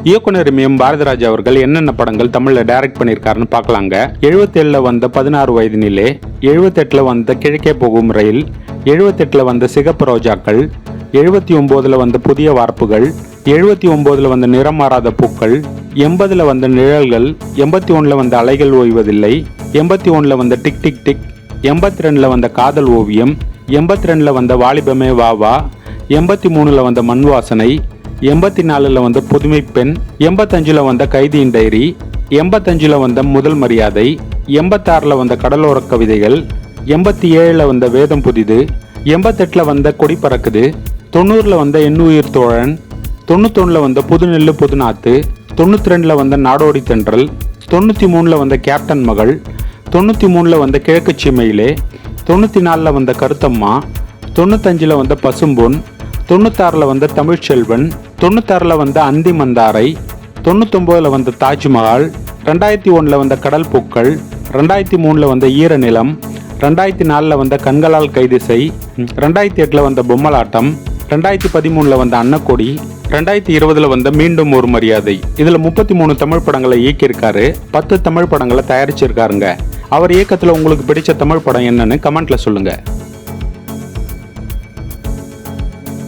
இயக்குனர் எம் பாரதிராஜா அவர்கள் என்னென்ன படங்கள் தமிழ்ல டைரக்ட் பண்ணியிருக்காருன்னு பார்க்கலாங்க. 77ல வந்த 16 வயதினிலே, 78ல வந்த கிழக்கே போகும் ரயில், 78ல வந்த சிகப்பு ரோஜாக்கள், 79ல வந்த புதிய வார்ப்புகள், 79ல வந்த நிறம் மாறாத பூக்கள், 80ல வந்த நிழல்கள், 81ல வந்த அலைகள் ஓய்வதில்லை, 81ல வந்த டிக் டிக் டிக், 82ல வந்த காதல் ஓவியம், 82ல வந்த வாலிபமே வா வா, 83ல வந்த மண் வாசனை, 84ல வந்த புதுமை பெண், 85ல வந்த கைதியின் டைரி, 85ல வந்த முதல் மரியாதை, 86ல வந்த கடலோர கவிதைகள், 87ல வந்த வேதம் புதிது, 88ல வந்த கொடி பறக்குது, 90ல வந்த எண்ணுயிர் தோழன், 91ல வந்த புது நெல்லு புது நாத்து, 92ல வந்த நாடோடி தென்றல், 93ல வந்த கேப்டன் மகள், 93ல வந்த கிழக்கு சீமையிலே, 94ல வந்த கருத்தம்மா, 95ல வந்த பசும்பொன், 96ல வந்த தமிழ்ச்செல்வன், 96ல வந்த அந்தி மந்தாரை, 99ல வந்த தாஜ்மஹால், 2001ல வந்த கடல் பூக்கள், 2003ல வந்த ஈர நிலம், 2004ல வந்த கண்களால் கைது செய், 2008ல வந்த பொம்மலாட்டம், 2013ல வந்த அன்னக்கொடி, 2020ல வந்த மீண்டும் ஒரு மரியாதை. இதுல 33 தமிழ் படங்களை இயக்கியிருக்காரு, 10 தமிழ் படங்களை தயாரிச்சிருக்காருங்க. அவர் இயக்கத்துல உங்களுக்கு பிடிச்ச தமிழ் படம் என்னன்னு கமெண்ட்ல சொல்லுங்க.